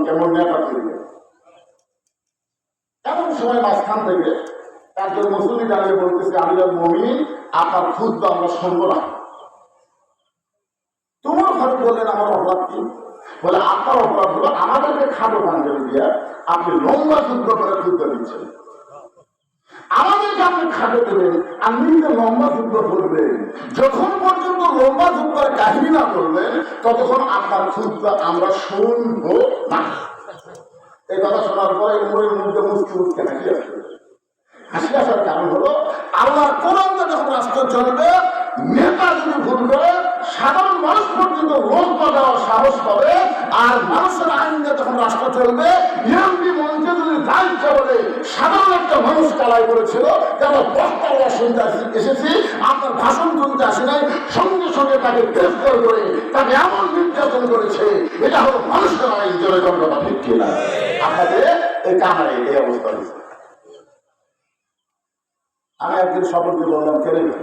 কেমন নেতা তৈরি। এমন সময় মাঝখান থেকে একজন মুসলিম দাঁড়িয়ে বলতেছে, আমিরুল মুমিনিন, আপনার খুদ্ আমরা শুনবো না। তোমার ঘরে বললেন আমার অপরাধ কি? বলে আপনার অপরাধ হলো আমাদেরকে খাটো পাঞ্জাবি দিয়ে আপনি লম্বা যুদ্ধ করে যুদ্ধ দিচ্ছেন। আমাদেরকে আপনি খাটো দেবেন আর নিজে লম্বা যুদ্ধ করবেন। যখন পর্যন্ত লম্বা যুদ্ধের কাহিনী না করবেন ততক্ষণ আপনার যুদ্ধ আমরা শুনবো না। এই কথা শোনার পরে উমরের মধ্যে মুচকি মুচকি হাসি আসবে। হাসি আসার কারণ হলো আল্লাহর কোরআনটা যখন রাষ্ট্র চলবে, নেতা যদি ভুল করে সাধারণ মানুষ পর্যন্ত রোজা দেওয়ার সাহস পাবে। আর মানুষের আইন নিয়ে যখন রাষ্ট্র চলবে, এমপি মঞ্চে যদি দায়িত্ব বলে সাধারণ একটা মানুষ কালাই করেছিল, যেন বক্তারা শুনতে এসেছি, আপনার ভাষণ শুনতে আসে নাই, সঙ্গে সঙ্গে তাকে গ্রেফতার করে তাকে এমন নির্যাতন করেছে। এটা হলো মানুষের আইন। জোরে কথা ঠিক কিনা? আপনাদের এই কামারে এই অবস্থা হয়েছে। আমি একদিন সকলকে বললাম, কেড়ে গেল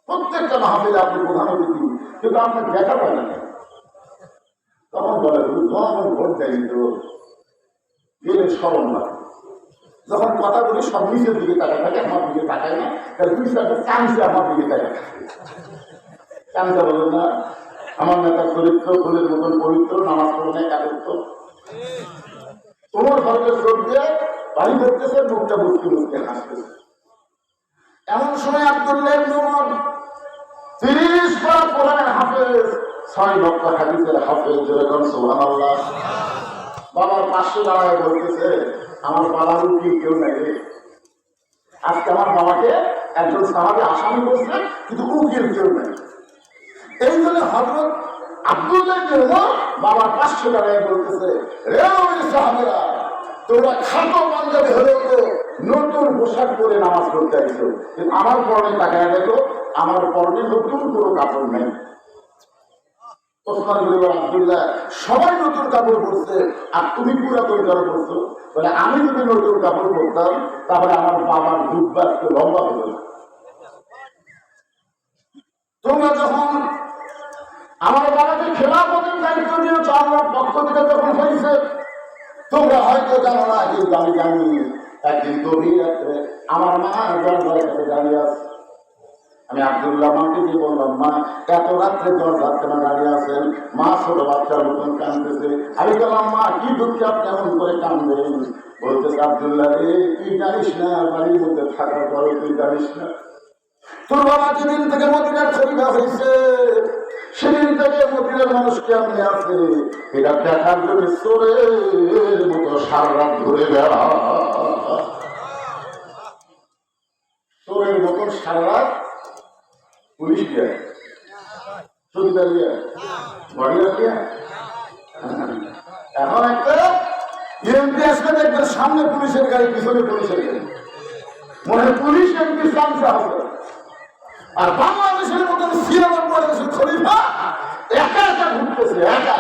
প্রত্যেকটা মাহফিলে আপনি প্রধান অতিথি, কিন্তু আপনার দেখা পায় না। তখন বলে ভোট দেয়নি তো গেলে স্মরণ না। যখন কথা বলি সব নিচের দিকে তাকায় থাকে, আমার দিকে তাকায় না। তাহলে দুই চারটা চান্সে আমার দিকে তাকায় থাকে। চান্সা বলেন না, আমার নেতার চরিত্র ফুলের মতন পবিত্র, নামাজ পড়ে একাত্ম। তোমার ঘরের চোখ দিয়ে বাড়ি করতেছে, মুখটা বুঝতে বুঝতে হাসতেছে। এমন সময় আব্দুল্লাহ ইবনে উমর 30 বার কোরআনের হাফেজ, 6 লক্ষ হাদিসের হাফেজ, যেরকম সুবহানাল্লাহ। বাবার পাশে দাঁড়ায় বলতেছে, আমার বাবার উকিল কেউ নাই রে। আজকে আমার বাবাকে একজন সাহাবী আসামি করছে, কিন্তু উকিল কেউ নাই। এই জন্য হযরত আব্দুল্লাহ ইবনে উমর বাবার পাশে দাঁড়ায় বলতেছে, রে ওই সাহাবীরা, তোমরা খাটো পাঞ্জাবি হলেও তো নতুন পোশাক পরে নামাজ পড়তে আসছো, কিন্তু আমার পরনে তাকায় দেখো, আমার পরনে নতুন কোনো কাপড় নেই। ওসমান গনি আব্দুল্লাহ, সবাই নতুন কাপড় পরছে আর তুমি পুরাতন কাপড় পরছো। বলে আমি যদি নতুন কাপড় পরতাম তাহলে আমার বাবার দুধ লম্বা হতো। তোমরা যখন আমার বাবাকে খেলাফতের দায়িত্ব দিয়েছ, আমার পক্ষ থেকে যখন হয়েছে, তোমরা হয়তো জানো না, কিন্তু আমি জানি। একদিন গভীর রাত্রে আমার মা দরজার কাছে দাঁড়িয়ে আছে। আমি আব্দুল্লাহ মাকে দিয়ে বললাম, মা এত রাত্রে দরজার কেন দাঁড়িয়ে আছেন? মা ছোট বাচ্চার মতন কাঁদতেছে। আমি বললাম, মা কি দুঃখে আপনি এমন করে কাঁদবেন? বলতেছে, আব্দুল্লাহ রে, তুই জানিস না বাড়ির মধ্যে থাকার পরে তুই জানিস না তোর বাবা যেদিন থেকে মদিনার খলিফা হয়েছে, সেদিন থেকে মদিনার মানুষ কেমনে আছে এটা দেখার জন্য চোরের মতো সারা রাত ঘুরে বেড়া। চোরের মতন সারা রাত পুলিশ দিয়ে চৌকিদার দিয়ে বডিগার্ড দিয়ে। এখন একটা এমপি আসবে, দেখবেন সামনে পুলিশের গাড়ি, পিছনে পুলিশের গাড়ি, মনে হয় পুলিশ এমপি সামনে আসবে। আর বাংলাদেশের মতন 96 খলিফা একা একা ঘুরতেছে, একা।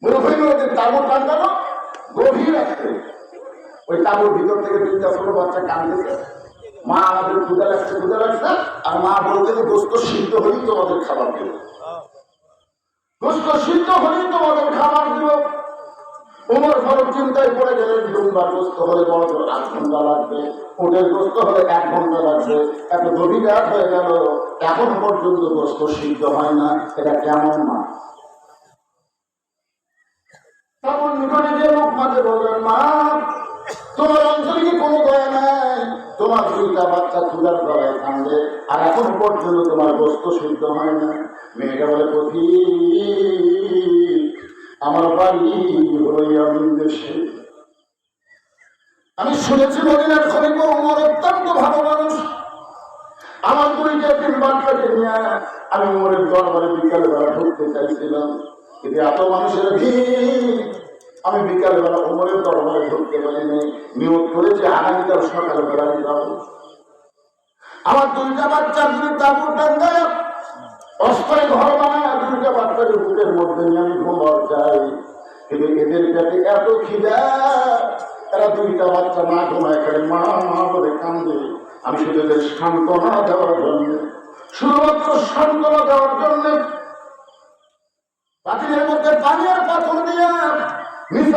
মুরব্বীদের তাবুর টাঙ্গানো গভীর আছে, ওই তাবুর ভিতর থেকে 3টা ছোট বাচ্চা কাঁদতেছে। মা আমাদের ক্ষুধা লাগছে, ক্ষুধা লাগছে। আর মা বলতে যে গোস্ত সিদ্ধ হলেই তোমাদের খাবার দেব, গোস্ত সিদ্ধ হলেই তোমাদের খাবার দেব। ওমর ফারুক চিন্তায় পড়ে গেলেন, দুম্বার গোস্ত হলে বড় 8 ঘন্টা লাগবে, ওটের গোস্ত হলে 1 ঘন্টা লাগবে। এত গভীর রাত হয়ে গেল, এখন পর্যন্ত গোস্ত সিদ্ধ হয় না, এটা কেমন মা? তখন নিকটে গিয়ে মুখ মাঝে বললেন, মা তোমার অঞ্চলে কি কোনো দয়া নাই? তোমার 2টা বাচ্চা ক্ষুধার গলায় কান্দে, আর এখন পর্যন্ত তোমার গোস্ত সিদ্ধ হয় না। মেয়েটা বলে, পথি আমার বাড়ি হলো ইয়ামিন দেশে। আমি শুনেছি মদিনার খলিফা ওমর অত্যন্ত ভালো মানুষ। আমার 2টা বাচ্চাকে নিয়ে আমি ওমরের দরবারে বিকালে বেলা ঢুকতে চাইছিলাম, কিন্তু এত মানুষের ভিড় আমি বিকালে বেলা ওমরের দরবারে ঢুকতে পারিনি। নিয়োগ করেছে আগামীকাল সকালে বেলায় যাবো। আমার 2টা বাচ্চার যদি তাবুর টাঙ্গায় অস্থায়ী ঘর বানায় 2টা বাচ্চাকে বুকের মধ্যে নিয়ে আমি ঘুমার যাই, কিন্তু এদের পেটে এত খিদা, এরা 2টা বাচ্চা না ঘুমায় খেলে মা মা বলে কান্দে। আমি শুধু এদের সান্ত্বনা দেওয়ার জন্য, শুধুমাত্র সান্ত্বনা দেওয়ার জন্য পাতিলের মধ্যে পানি আর পাথর দিয়ে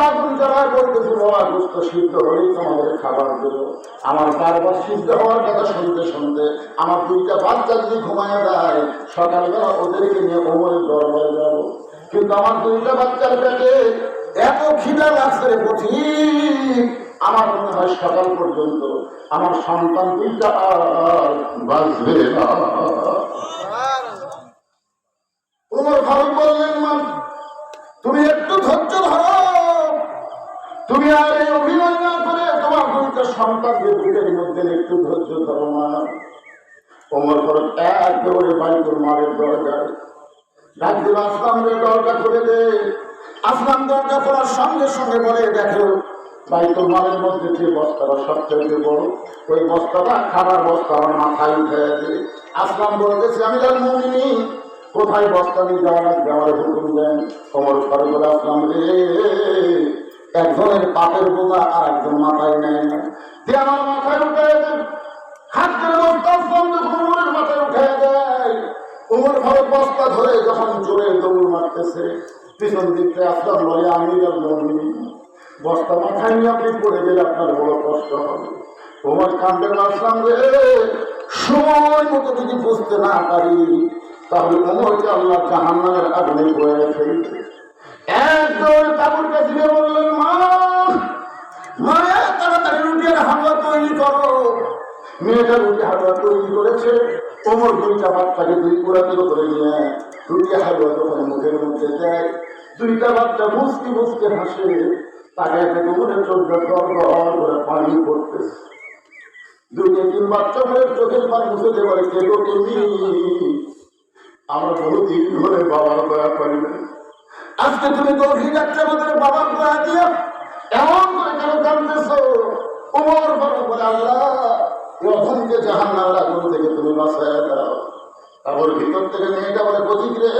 আগুন জ্বালায় বলতেছে বাবা গোস্ত সিদ্ধ হলেই তোমাদের খাবার দেবো। আমার বারবার সিদ্ধ হওয়ার কথা শুনতে শুনতে আমার দুইটা বাচ্চা যদি ঘুমায় দেয় সকালবেলা ওদেরকে নিয়ে ওমরের দরবারে যাবো। কিন্তু আমার দুইটা বাচ্চার পেটে এত খিদা লাগছে পথিক, আমার মনে হয় সকাল পর্যন্ত আমার সন্তান দুইটা আর বাঁচবে না। ওমর ফারুক বললেন মা তুমি একটু ধৈর্য ধরো, তুমি আর এই অভিনয় না করে তোমার দুইটা সন্তানকে বুকের মধ্যে একটু ধৈর্য ধরো না। ওমর ফারুক একেবারে বাইতুল মালের দরজায় ডাক দিল, আসলামের দরজা খুলে দে। আসলাম দরজা খোলার সঙ্গে সঙ্গে বলে দেখো বাইতুল মালের মধ্যে যে বস্তাটা সবচেয়ে বড়, ওই বস্তাটা খাবার বস্তা আমার মাথায় উঠে দে। আসলাম বলতেছি আমি তার মুমিন, কোথায় বস্তা নিয়ে যাওয়া লাগবে আমার হুকুম দেন। ওমর ফারুক বলে আসলাম রে একজনের পাপের বোঝা আর একজন মাথায় নেয় না, যে আমার মাথায় উঠে দেন। হাত করে বস্তা আসলাম যখন ওমরের মাথায় উঠে দেয়, ওমর ফারুক বস্তা ধরে যখন জোরে দৌড় মারতেছে পিছন দিকতে আসলাম বলে আমি বস্তা মাথায় নিয়ে আপনি পড়ে গেলে আপনার বড় কষ্ট হবে। ওমর কান্দে আসলাম রে সময় মতো যদি বুঝতে না পারি তাহলে ওমরকে আল্লাহ জাহান্নামের আগুনে বয়ে ফেলবে। একদম কাপড় কাছে বললেন মা মায়া তাড়াতাড়ি রুটির হালুয়া তৈরি করো। মেয়েটা রুটি হালুয়া তৈরি করেছে। ওমর দুইটা বাচ্চাকে দুই পুরাতের করে নিয়ে রুটি হালুয়া দোকানে মুখের মধ্যে দেয়। দুইটা বাচ্চা মুসকি মুসকে হাসে, তাকে ওমরের চোখটা দর করে পানি পড়তেছে। দুইটা তিন বাচ্চা হয়ে চোখের পানি মুছে দিয়ে বলে কে গো তুমি? আমরা বহুদিন ধরে বাবার দয়া করি না, আজকে তুমি গভীর রাত্রে আমাদের বাবার দয়া দিয়ে এমন করে কেন কাঁদতেছ? ওমর ফারুক বলে আল্লাহ প্রথমকে জাহান্নামের আগুন থেকে তুমি বাঁচাইয়া দাও। তারপর ভিতর থেকে মেয়েটা বলে পথিক রে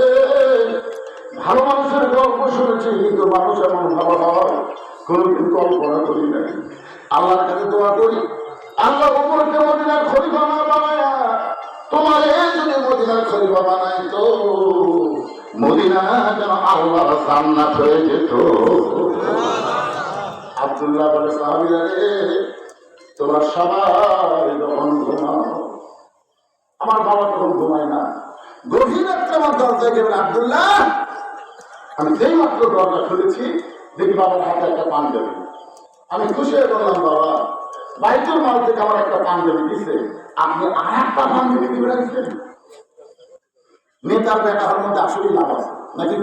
ভালো মানুষের গল্প শুনেছি, কিন্তু মানুষ এমন ভালো হয় কোনদিন কল্পনা করি নাই। আল্লাহর কাছে দোয়া করি আল্লাহ ওমরকে মদিনার খলিফা না বানায়া তোমার যদি মদিনার খলিফা বানাই তো মদিনা যেন আল্লাহর জান্নাত হয়ে যেত। আব্দুল্লাহ বলে সাহাবীরা রে তোমরা সবাই যখন ঘুমাও, আমার বাবা তখন ঘুমায় না, গভীর রাত্রে আমার দরজায় গেলেন আব্দুল্লাহ। আমি যেই মাত্র দরজা খুলেছি দেখি বাবার হাতে একটা পাঞ্জাবি। আমি খুশি হয়ে বললাম বাবা বাইতুল মাল থেকে আমার একটা পাঞ্জাবি দিছে, আপনি আর একটা পাঞ্জাবি দিবে রাখছেন। নেতার ব্যাপারের মধ্যে আসলে লাভ আছে নাকি?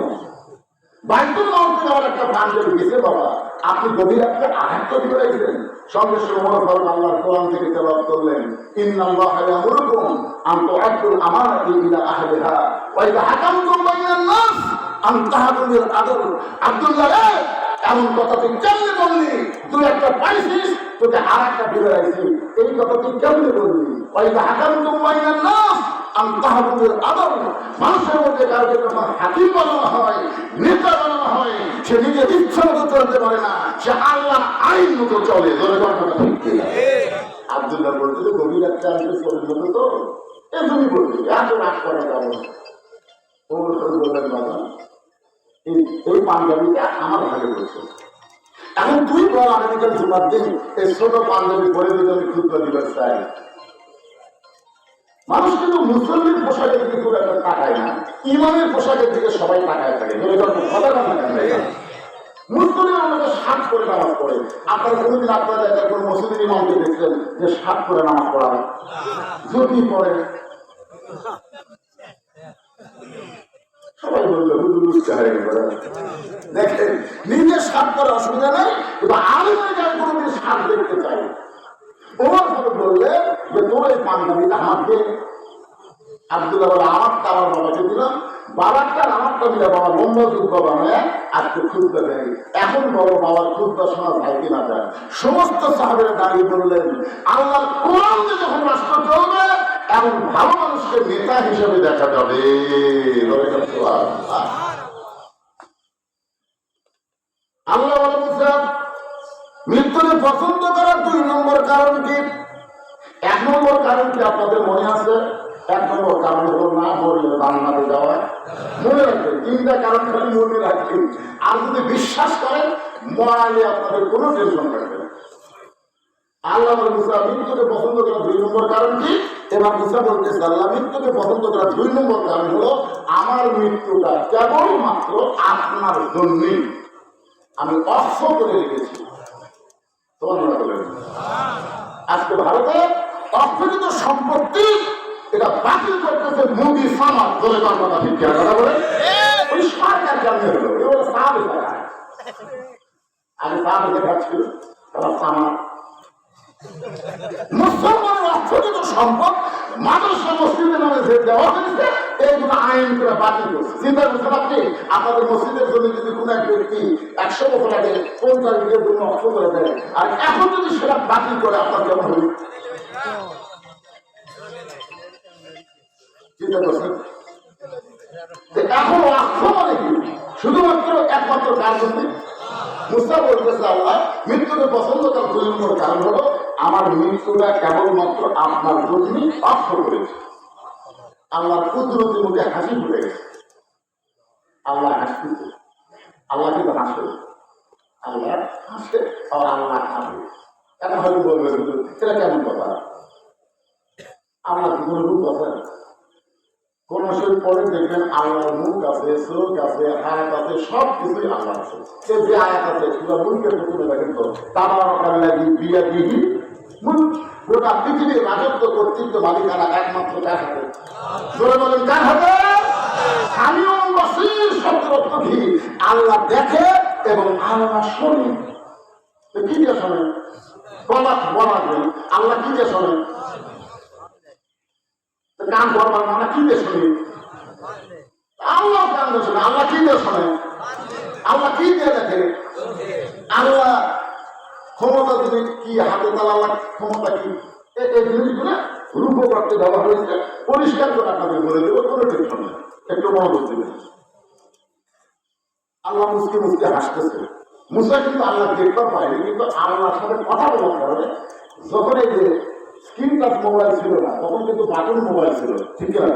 বাইতুল মাল থেকে আমার একটা পাঞ্জাবি দিছে বাবা, আপনি গভীর রাত্রে আর একটা দিবে রাখছেন। সঙ্গে সঙ্গে ওমর ফারুক আল্লাহর কোরআন থেকে তেলাওয়াত করলেন ইন্নাল্লাহা ইয়ামুরুকুম আন তুআদ্দুল আমানাতি ইলা আহলিহা ওয়া ইযা হাকামতুম বাইনান নাস আন তাহকুমু বিল আদল। আব্দুল্লাহ রে এমন কথা তুই কেমনে বললি? তুই একটা পাইছিস, তোকে আর একটা দিবে রাখছি, এই কথা তুই কেমনে বললি? ওয়া ইযা হাকামতুম বাইনান নাস আন তাহকুমু বিল আদল। মানুষের মধ্যে কাউকে যখন হাকিম বানানো হয়, নেতা বানানো হয়, সে নিজের ইচ্ছা মতো চলতে পারে না, সে আল্লাহর আইন মতো চলে। আব্দুল্লাহ বলতে গভীর একটা আসলে চলবে তো এ তুমি বলছি এত রাগ করা যাবে। বললেন বাবা এই পাঞ্জাবিটা আমার ভাগে বলছে, এখন তুই বল আগামীকাল জুমার দিন এই ছোট পাঞ্জাবি পরে যদি আমি খুতবা দিবার চাই। মানুষ কিন্তু মুসলিমের পোশাকের দিকে খুব একটা তাকায় না, ইমানের পোশাকের দিকে সবাই তাকায় থাকে। মুসলিমের আমাদের শার্ট করে নামাজ পড়ে। আপনারা কোনোদিন আপনারা কোন মুসলিম ইমামকে দেখছেন যে শার্ট করে নামাজ পড়াবে? যদি পড়ে সবাই বললো দেখেন নিজের শার্ট করার অসুবিধা নেই, কিন্তু আলিমের গায়ে কোনোদিন শার্ট দেখতে চাই। ওমর ফারুক বললে যে তোর এই পাঞ্জাবিটা আমাকে। আব্দুল্লাহ বলে আমারটা আমার বাবাকে দিলাম, বাবারটা আমারটা দিলে বাবা লম্বা যুগ বাবা নয় আজকে খুঁজতে দেয়। এখন বড় বাবার খুঁজতে শোনা যায় কিনা যায়। সমস্ত সাহাবেরা দাঁড়িয়ে বললেন আল্লাহর কোরআন যখন রাষ্ট্র চলবে এমন ভালো মানুষকে নেতা হিসেবে দেখা যাবে। আল্লাহ বলেছেন মৃত্যুকে পছন্দ করার 2 নম্বর কারণ কি? 1 নম্বর কারণ কি আপনাদের মনে আছে? 1 নম্বর কারণ হলো না মরলে জান্নাতে যাওয়া। মনে রাখবেন 3টা কারণ খালি মনে রাখবেন। আর যদি বিশ্বাস করেন মরালে আপনাদের কোনো টেনশন থাকবে না। আল্লাহ মুসা মৃত্যুকে পছন্দ করা 2 নম্বর কারণ কি? এবার মুসা বলতেছে আল্লাহ মৃত্যুকে পছন্দ করা 2 নম্বর কারণ হলো আমার মৃত্যুটা কেবলমাত্র আপনার জন্যই আমি অর্থ করে রেখেছি। আজকে ভারতে অর্থনীত সম্পত্তি এটা বাতিল করতেছে মোদি সামাদ ধরে কথা ঠিক কথা বলে ওই সরকার জানিয়ে হলো এবার সাহাবে দেখায় আমি সাহাবে দেখাচ্ছি তারা সামাদ মুসলমানের অর্থনীত সম্পদ মাদ্রাসা মসজিদের নামে যে দেওয়া হয়েছে এইগুলো আইন করে বাতিল করছে। চিন্তা করছেন আপনি আপনাদের মসজিদের জন্য যদি কোন এক ব্যক্তি 100 বছর আগে 50 বিঘের জন্য অর্থ করে দেয় আর এখন যদি সেটা বাতিল করে আপনার কেমন হবে? চিন্তা করছেন এখন অর্থ মানে কি? শুধুমাত্র একমাত্র কার জন্য মুসা বলতেছে আল্লাহ মৃত্যুকে পছন্দ করার 2 নম্বর কারণ হলো আমার মৃত্যুটা কেবলমাত্র আপনার জন্য অর্থ করেছে। আল্লাহর কুদরতি মুখে হাসি ফুটে গেছে। আল্লাহ হাসতেছে, আল্লাহ কিন্তু হাসে, আল্লাহ হাসে আর আল্লাহ হাসে। এখন হয়তো বলবে সেটা কেমন কথা? আল্লাহ কি কোনো রূপ আছে? কোন শরীর পরে দেখবেন আল্লাহর মুখ আছে, চোখ আছে, হাত আছে, সব কিছুই আল্লাহ আছে। সে যে আয়াত আছে সেটা মুখের প্রথমে দেখেন তো তাবারাকাল লাযী বিয়াদিহি মুলক, গোটা পৃথিবীর রাজত্ব কর্তৃত্ব মালিকানা একমাত্র কার হাতে? জোরে বলেন কার হাতে? সামিউন বাসীর শব্দের অর্থ কি? আল্লাহ দেখে এবং আল্লাহ শোনে। কি দিয়ে শোনে? বলাবেন আল্লাহ কি দিয়ে শোনে? কান করবার মানে কি দিয়ে শুনি? আল্লাহ কান দিয়ে শোনে। আল্লাহ কি দিয়ে শোনে? আল্লাহ কি দিয়ে দেখে? আল্লাহ ক্ষমতা যদি কি হাতে তালা আল্লাহ ক্ষমতা কি? এই জিনিসগুলো রূপ করতে ব্যবহার হয়েছে। পরিষ্কার করে আপনাদের বলে দেবো, কোনো টেনশন নেই, একটু মনোযোগ দেবেন। আল্লাহ মুসকে মুসকে হাসতেছে। মুসা কিন্তু আল্লাহ দেখবার পায়নি, কিন্তু আল্লাহর সাথে কথা বলার কারণে যখন এই যে স্ক্রিন টাচ মোবাইল ছিল না তখন কিন্তু বাটন মোবাইল ছিল, ঠিক না?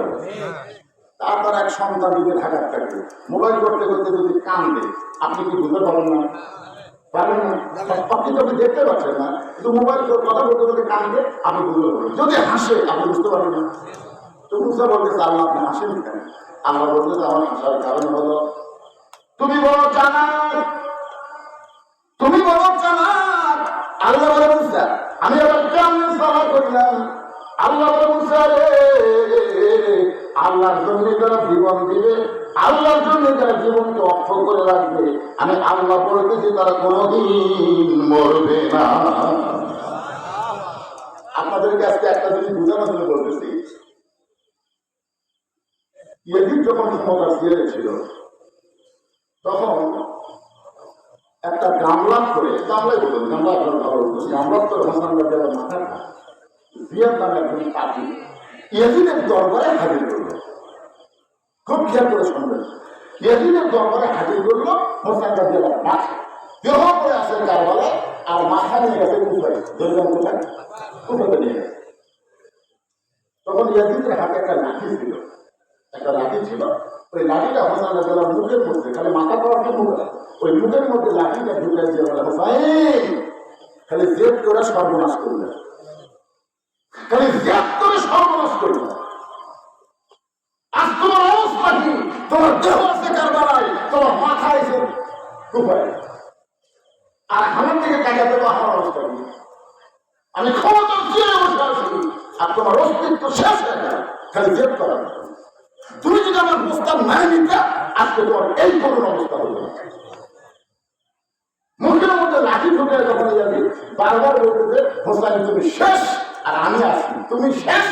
তারপর এক সন্তান যদি ঢাকার থাকে মোবাইল করতে করতে যদি কান্দে আপনি কি বুঝতে পারেন না? পারেন না? আপনি তো আপনি দেখতে পাচ্ছেন না, কিন্তু মোবাইল কথা বলতে বলতে কান্দে আপনি বুঝতে পারেন। যদি হাসে আপনি বুঝতে পারেন না। তো মুসা বলতেছে আল্লাহ আপনি হাসেন কেন? আল্লাহ বলতেছে আমার হাসার কারণ হলো তুমি বড় জানার, তুমি বড় জানার। আল্লাহ বলে মুসা আমি আবার কেমন সালা করলাম? আল্লাহ বলে মুসা রে আল্লাহর জন্য যারা জীবন দিবে, আল্লাহর জন্য যারা জীবনকে অক্ষ করে রাখবে, আমি আল্লাহ বলতেছি তারা কোনদিন মরবে না। আপনাদেরকে আজকে একটা জিনিস বোঝানোর জন্য বলতেছি, ইয়াজিদ যখন ক্ষমতা চেয়ে ছিল তখন একটা গামলা করে, গামলাই বলুন, গামলা গামলা করে হাসান রাদিয়াল্লাহু আনহু মাথা জিয়াদ নামে একজন পাপী ইয়াজিদের দরবারে হাজির করলো। খুব খেয়াল করে শুনবেন, ইয়াজিদের দরবারে হাজির করলো হাসান রাদিয়াল্লাহু আনহু মাথা দেহ করে আসেন কারবালায়, আর মাথা নিয়ে গেছে কুফায়, দরজান কোথায়? কুফাতে নিয়ে গেছে। তখন ইয়াজিদের হাতে একটা লাঠি ছিল, একটা লাঠি ছিল। ওই লাঠিটা হাসান রাদিয়াল্লাহু আনহুর মুখের মধ্যে, খালি মাথা পাওয়ার জন্য ওই মুখের মধ্যে লাঠিটা ঢুকে দিয়ে বলে হোসাইন খালি জেদ করে সর্বনাশ করবে, খালি জেদ করে সর্বনাশ করবে। আজ তোমার অবস্থা কি? তোমার দেহ আছে কারবালায়, তোমার মাথা আছে কুফায়, আর আমার থেকে টাকা দেবো। আমার অবস্থা কি? আমি ক্ষমতা চেয়ে বসে আছি আর তোমার অস্তিত্ব শেষ হয়ে যায় খালি জেদ করার। তুমি যদি আমার প্রস্তাব নাই নিতে আজকে তোমার এই করুন অবস্থা হলো। মুখের মধ্যে লাঠি ঢুকে যখন যাবি বারবার বলতে হোসাইন তুমি শেষ আর আমি আছি, তুমি শেষ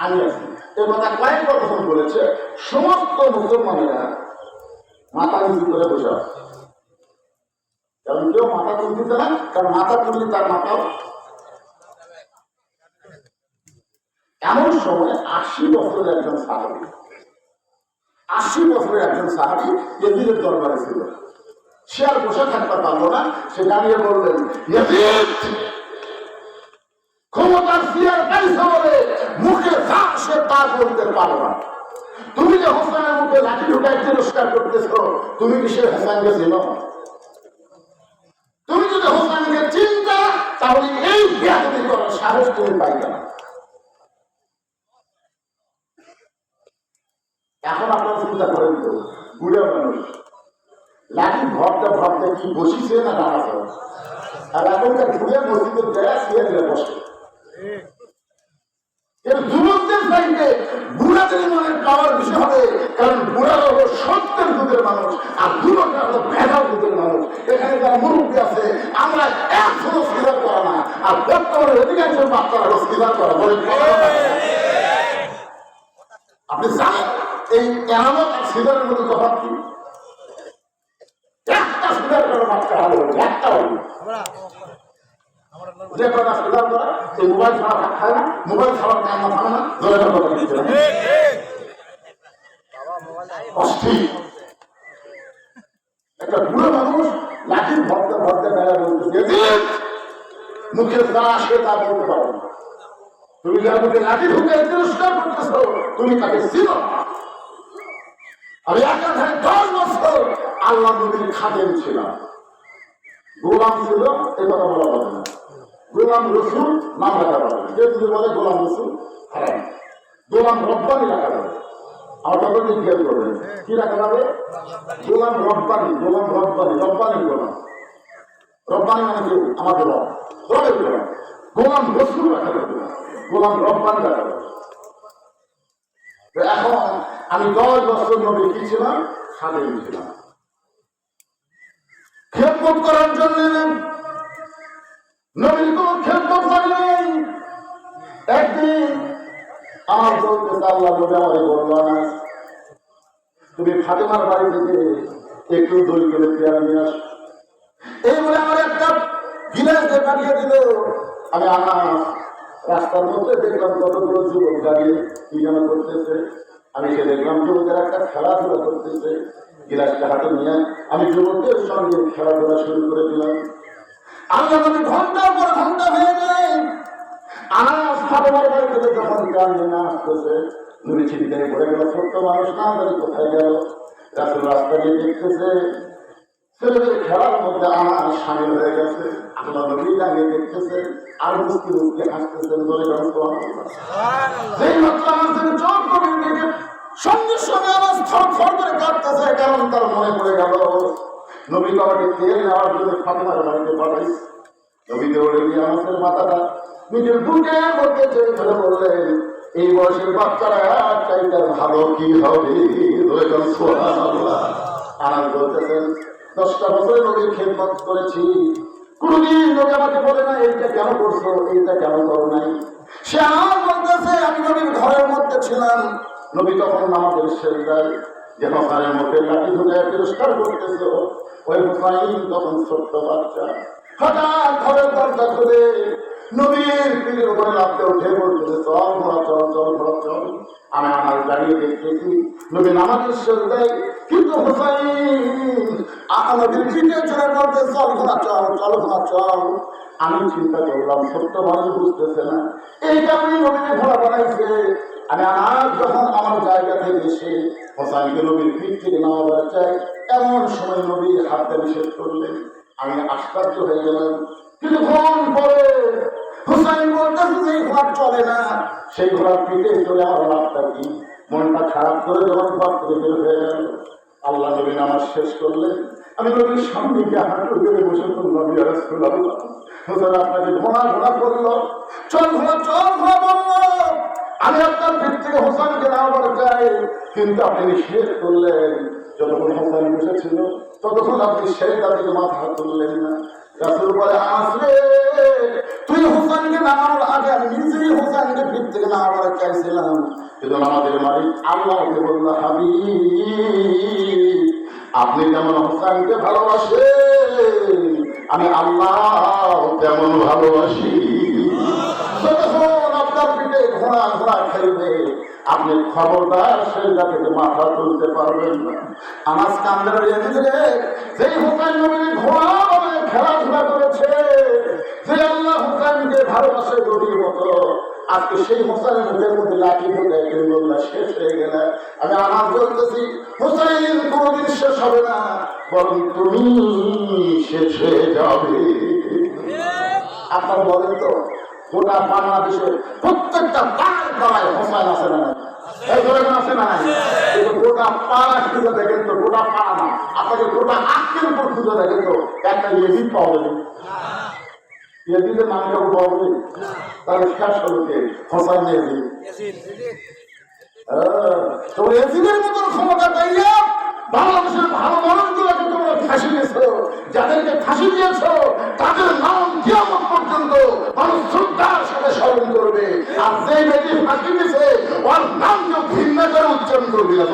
আমি আছি। এ কথা কয়েকবার যখন বলেছে সমস্ত মুসলমানেরা মাথা নিচু করে বসে আছে। কারণ কেউ মাথা তুলতে না, কারণ মাথা তুললে তার মাথাও। এমন সময় 80 বছরের একজন সাহাবী, 80 বছরের একজন সাহাবী ইয়াজিদের দরবারে ছিল। সে আর বসে থাকতে পারলো না, সে দাঁড়িয়ে বললেন ইয়াজিদ ক্ষমতার চেয়ার পাইছে বলে মুখে যা সে তা বলতে পারো না। তুমি যে হোসেনের মুখে লাঠি ঢুকায় তিরস্কার করতেছ, তুমি কি সে হোসেনকে ছিল? বেয়াদবি করার সাহস তুমি পাইবে না। এখন আপনারা চিন্তা করেন তো, বুড়া মানুষ লাঠি ভরতে ভরতে কি বসিছে না দাঁড়াছে, আর এখনকার বুড়ে মসজিদের জায়গা শুয়ে দিলে বসে। যুবকদের চাইতে বুড়াদের মনের পাওয়ার বিষয় হবে, কারণ বুড়ারা হলো সত্যের যুগের মানুষ আর যুবকরা হলো ভেজাল যুগের মানুষ। এখানে যারা মুরব্বী আছে আমরা একশো স্বীকার করা না, আর বর্তমানে অধিকাংশ বাচ্চারা হলো স্বীকার করা বলে। আপনি জানেন এই এনামত আর স্বীকারের মধ্যে তফাৎ কি? একটা স্বীকার করার বাচ্চা ভালো হবে, একটা হবে যে কথা স্বীকার করা। এই মোবাইল ছাড়া ভাত খায় না, মোবাইল ছাড়া টাইম না থাকে না, জলের কথা দিচ্ছে না অস্থির। একটা বুড়ো মানুষ লাঠির ভরতে ভরতে বেড়া বলতেছে, মুখে যা আসে তা বলতে পারো না। তুমি যার মুখে লাঠি ঢুকে তিরস্কার করতেছ, তুমি তাকে ছিল। আমি একাধারে 10 বছর আল্লাহ নবীর খাদেম ছিলাম। গোলাম ছিল এ কথা বলা হবে না, গোলাম রসুল নাম রাখা যাবে না। কেউ যদি বলে গোলাম রসুল হারাম, গোলাম রব্বানি রাখা যাবে। আমার কথা জিজ্ঞেস করবেন কি রাখা যাবে? গোলাম রব্বানি, গোলাম রব্বানি, রব্বানি গোলাম। রব্বানি মানে কি? আমাদের রব, রবের গোলাম। গোলাম রসুল রাখা যাবে না, গোলাম রব্বানি রাখা যাবে। এখন আমি 10 বছর নবী কি ছিলাম? খাদেম ছিলাম। খেদমত করার জন্য নবীর কোন খেদমত হয় নাই। একদিন আমার বলতেছে আল্লাহ নবী আমাকে বলল, না তুমি ফাতেমার বাড়ি থেকে একটু দই করে পেয়ারা নিয়ে আস। এই বলে আমার একটা গিলাসে পাঠিয়ে দিল। আমি রাস্তার মধ্যে দেখলাম কতগুলো যুবক দাঁড়িয়ে কি যেন করতেছে। আমি সে দেখলাম যুবকের একটা খেলাধুলা করতেছে। গিলাসটা হাতে নিয়ে আমি যুবকদের সঙ্গে খেলাধুলা শুরু করে দিলাম। আল্লাহ নবী ঘন্টার পর ঘন্টা হয়ে যায়। আনাস ফাতেমার বাড়ি থেকে যখন গান নিয়ে আসতেছে, নবী চিন্তায় পড়ে গেল, ছোট্ট মানুষ না জানি কোথায় গেল। রাসূল রাস্তা দিয়ে দেখতেছে ছেলেদের খেলার মধ্যে আনাস সামিল হয়ে গেছে। আল্লাহ নবী দাঁড়িয়ে দেখতেছে আর মুস্কি মুস্কি হাসতেছেন। বলে যেই মাত্র আমাদের চোখ করে দিকে সঙ্গে সঙ্গে আওয়াজ থর থর করে কাঁপতেছে, কারণ তার মনে পড়ে গেল নবী বাবাকে তেল নেওয়ার জন্য ফাতেমার বাড়িতে পাঠাইছে। নবী দৌড়ে গিয়ে আনাসের মাথাটা নিজের বুকের মধ্যে চেয়ে ধরে বললেন, এই বয়সের বাচ্চারা চাইতে ভালো কি হবে? আনাস বলতেছেন, 10টা বছর নবীর খেদমত করেছি, কোনদিন নবী আমাকে বলে না এইটা কেন করছো, এইটা কেন করো নাই। সে আমার বলতেছে আমি নবীর ঘরের মধ্যে ছিলাম। নবী তখন নামাজের সেজদায় যে হোসাইনের মুখে লাঠি ঢুকে তিরস্কার করতেছ, ওই হোসাইন তখন ছোট্ট বাচ্চা। হঠাৎ ঘরের দরজা খুলে নবীর পিঠের উপরে লাফতে উঠে বলতেছে, চল ঘোড়া চল, চল ঘোড়া চল। আমি আমার দাঁড়িয়ে দেখতেছি নবী নামাজের সেজদায়, কিন্তু হোসাইন নবীর পিঠে চড়ে বলতে, চল ঘোড়া চল, চল ঘোড়া চল। আমি চিন্তা করলাম ছোট্ট মানুষ বুঝতেছে না, এই কারণে নবীকে ঘোড়া বানাইছে। আমি আজ যখন আমার জায়গা থেকে এসে হোসাইনকে নবীর পিঠ থেকে নামাবার চাই, এমন সময় নবীর হাতটা নিষেধ করলেন। আমি আশ্চর্য হয়ে গেলাম। কিছুক্ষণ পরে হোসাইন বলতেছে যে ঘোড়া চলে না, সেই ঘোড়ার পিঠে চলে আমার লাভটা কি? মনটা খারাপ করে যখন ঘর থেকে বের হয়ে গেল, আল্লাহ নবী নামাজ শেষ করলেন। আমি নবীর সামনে গিয়ে হাঁটু ধরে বসে নবী রাসূলুল্লাহ হোসেন আপনাকে ঘোড়া ঘোড়া করলো, চল ঘোড়া চল ঘোড়া বললো। আমি আপনার পিঠ থেকে হোসেনকে নামাবার চাই, কিন্তু আপনি নিষেধ করলেন। যতক্ষণ হোসেন বসেছিল ততক্ষণ আপনি সেই তাদেরকে মাথা তুললেন না। রাসূল বলে, আসলে তুই হোসেনকে নামানোর আগে আমি নিজেই হোসেনকে পিঠ থেকে নামাবার চাইছিলাম, কিন্তু আমাদের মালিক আল্লাহকে বলল, হাবিব আপনি যেমন হোসেনকে ভালোবাসেন আমি আল্লাহ তেমন ভালোবাসি। যতক্ষণ আপনার পিঠে ঘোড়া ঘোড়া খেলবে আপনি খবরদার সেই জাতিতে মাথা তুলতে পারবেন না। আমার কান্দের যেই হোসেন নবীর ঘোড়া বলে খেলাধুলা করেছে, যে আল্লাহ হোসেনকে ভালোবাসে নদীর মতো, আজকে সেই হোসেনের মুখের মধ্যে লাঠি ঢুকে কেন্দ্রটা শেষ হয়ে গেলে আমি আনাস বলতেছি, হোসেন কোনদিন শেষ হবে না, বরং তুমি শেষ হয়ে যাবে। আপনারা বলেন তো গোটা বাংলাদেশে প্রত্যেকটা পাড়ায় পাড়ায় হোসাইন আছে না এই ধরনের আছে না কিন্তু গোটা পাড়া খুঁজে দেখেন তো, গোটা পাড়া না, আপনাকে গোটা আক্কের উপর খুঁজে দেখেন তো একটা ইয়েজিদ পাওয়া যাবে, ইয়েজিদের নাম কেউ পাওয়া যাবে? তার শেষ হলো কে? হোসাইন ইয়েজিদ। তো ইয়েজিদের মতন ক্ষমতা পাইয়া বাংলাদেশের ভালো মানুষগুলোকে তোমরা ফাঁসি দিয়েছো, যাদেরকে ফাঁসি দিয়েছ তাদের নাম কিয়ামত পর্যন্ত মানুষ শ্রদ্ধার সাথে স্মরণ করবে, আর যে ব্যক্তি ফাঁসি দিয়েছে ওর নাম কেউ ঘৃণা করে উচ্চারণ করবে না।